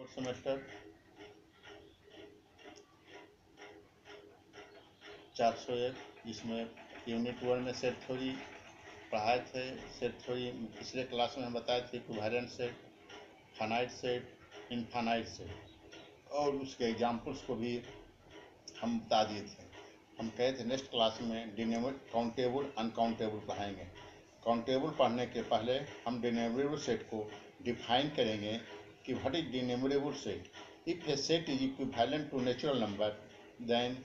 Fourth semester 401, इसमें unit 1 में set theory पढ़ाए थे। सेट थ्योरी पिछले क्लास में हम बताए थे equivalent set, finite set, infinite set और उसके एग्जाम्पल्स को भी हम बता दिए थे। हम कहे थे नेक्स्ट क्लास में काउंटेबल अनकाउंटेबल पढ़ाएंगे। काउंटेबल पढ़ने के पहले हम डिनोमिनेबल सेट को डिफाइन करेंगे कि what is denumerable set. If a set is equivalent to natural number then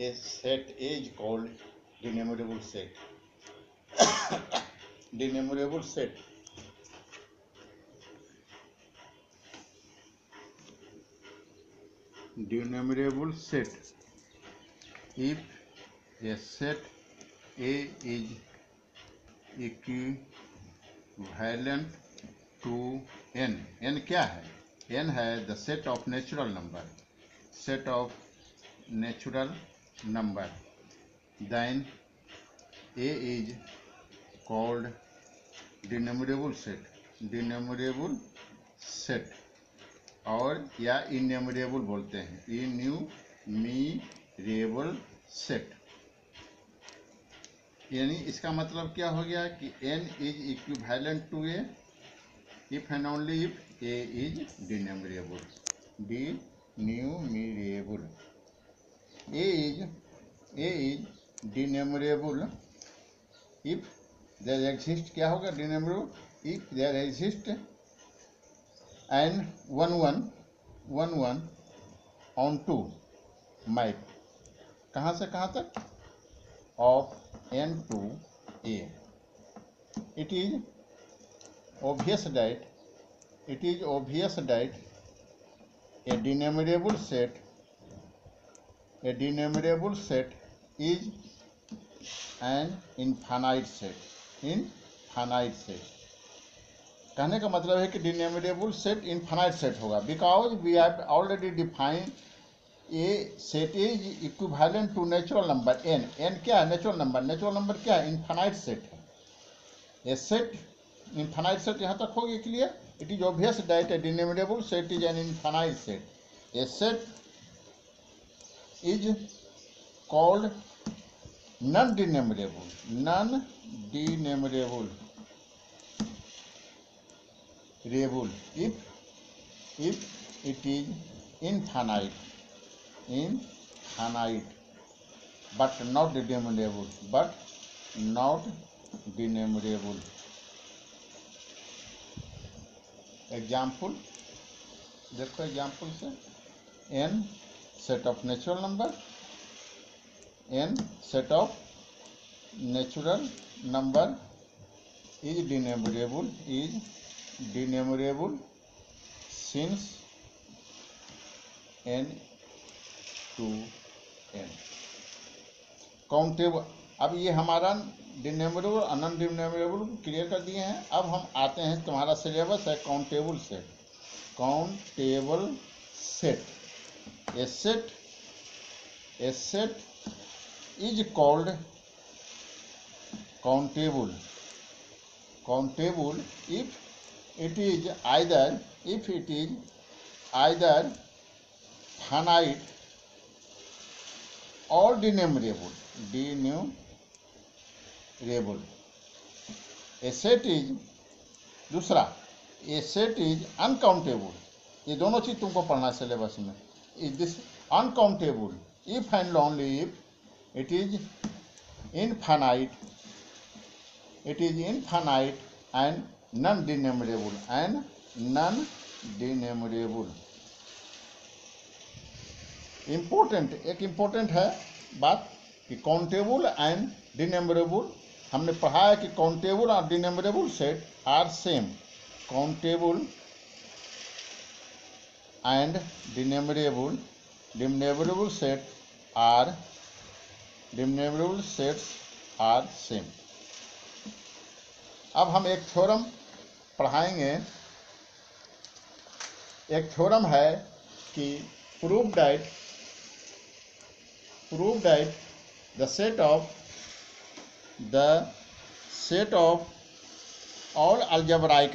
a set is called denumerable set. Denumerable set if a set A is equivalent to n. n क्या है? n है the set of natural number, then A is called denumerable set और या innumerable बोलते हैं, innumerable set. यानी इसका मतलब क्या हो गया कि n is equivalent to A if and only if a is denumerable. a is denumerable if there exist, क्या होगा denumerable, if there exist an 1 onto map, कहाँ से कहाँ तक, of n to a। it is obvious that a denumerable set is an infinite set। कहने का मतलब है कि डिनोमिनेबल सेट इनफाइनाइट सेट होगा, because we have already define a set is equivalent to natural number n। क्या है? Natural number क्या है? इनफाइनाइट सेट है। ए सेट इनफाइनाइट सेट यहाँ तक हो गया clear. It is obvious that a denumerable set is an infinite set. A set is called non denumerable if it is infinite but not denumerable। Example देखो, example से n set of natural number is denumerable since n to n। Countable, अब ये हमारा डिनोमिनेबल और non डिनोमिनेबल clear कर दिए हैं। अब हम आते हैं, तुम्हारा सिलेबस है countable set. A set is called countable if it is either finite or denumerable। a set is दूसरा, a set is uncountable। ये दोनों चीज तुमको पढ़ना है सिलेबस में। Is this uncountable if and only if it is infinite and non-denumerable एक important है बात कि काउंटेबल एंड डिनोमिनेबल, हमने पढ़ा है कि काउंटेबल और denumerable set are same. Countable and denumerable sets are same. अब हम एक थ्योरम पढ़ाएंगे। एक थ्योरम है कि prove that the set of all algebraic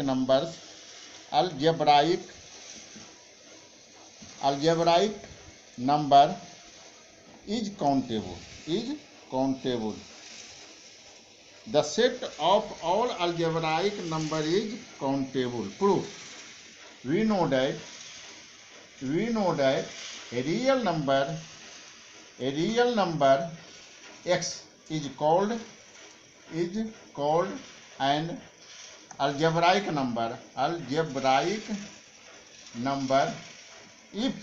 algebraic number is countable. The set of all algebraic number is countable. Proof: we know that a real number x is called an algebraic number if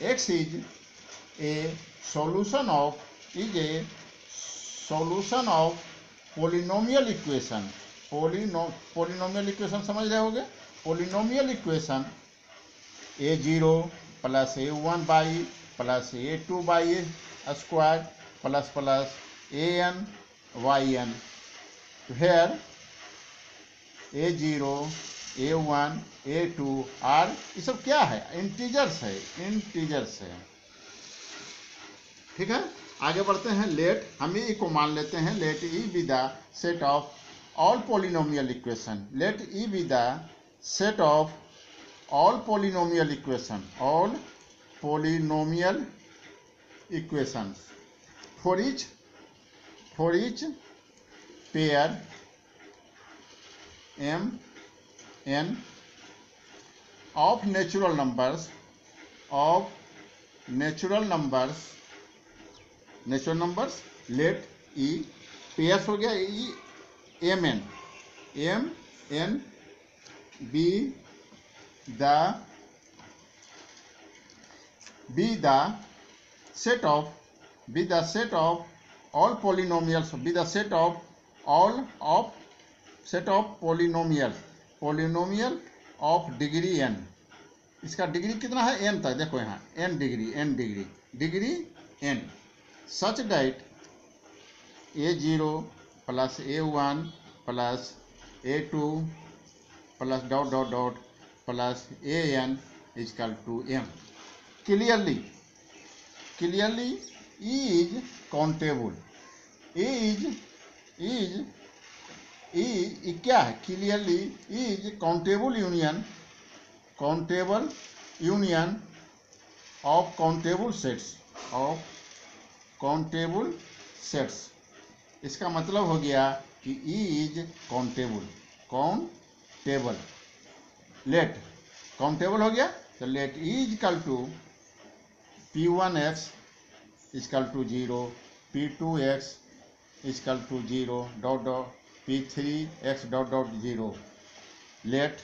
x is a solution of polynomial equation. polynomial equation समझ रहे होगे? polynomial equation a0 plus a1 by plus a2 by square plus an yn, where a0 a1 a2 r ये सब क्या है? Integers है। ठीक है, आगे बढ़ते हैं। लेट, हम ई को मान लेते हैं, let E be the set of all polynomial equation. Let E be the set of all polynomial equations for each pair m n of natural numbers let e pairs हो गया, e m n be the set of all polynomials, be the set of polynomial of degree n। इसका degree कितना है? n तक। देखो यहाँ n degree n, such that a0 plus a1 plus a2 plus ... plus an is equal to m. Clearly E is countable. E क्या है? Clearly E is countable union of countable sets. इसका मतलब हो गया कि E is countable। Let countable हो गया, तो let E is equal to p1x equal to 0, p2x equal to 0, p3x ... 0। Let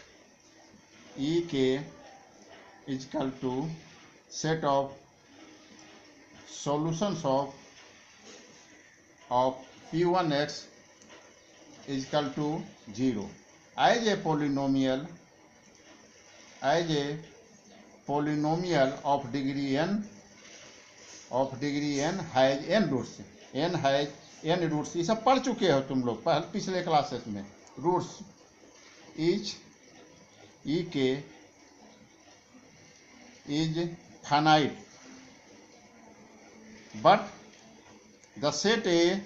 E k equal to set of solutions of p1x equal to 0 as a polynomial of degree n has n roots। ये सब पढ़ चुके हो तुम लोग पिछले classes में। Roots each e के is finite, but the set A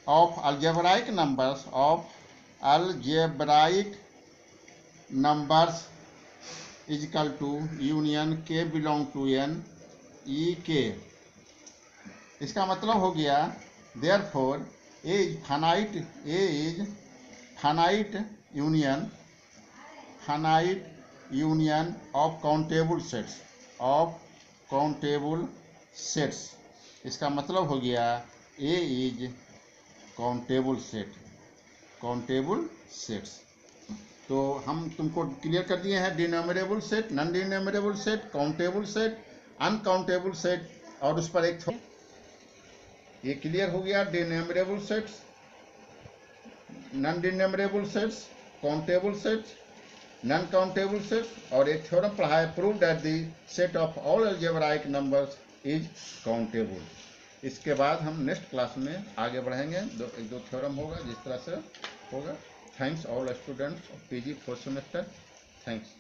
of algebraic numbers is equal to union k belong to n e k। इसका मतलब हो गया therefore A is finite union of countable sets। इसका मतलब हो गया A is countable sets। तो हम तुमको क्लियर कर दिए हैं denumerable set, non denumerable set, countable set, uncountable set, और उस पर एक ये क्लियर हो गया। Denumerable sets, non denumerable sets, countable sets, non countable sets, और एक थ्योरम पढ़ा है, prove that the set of all algebraic numbers is countable. इसके बाद हम नेक्स्ट क्लास में आगे बढ़ेंगे, एक दो थ्योरम होगा, जिस तरह से होगा। Thanks all students of PG 4th semester. Thanks.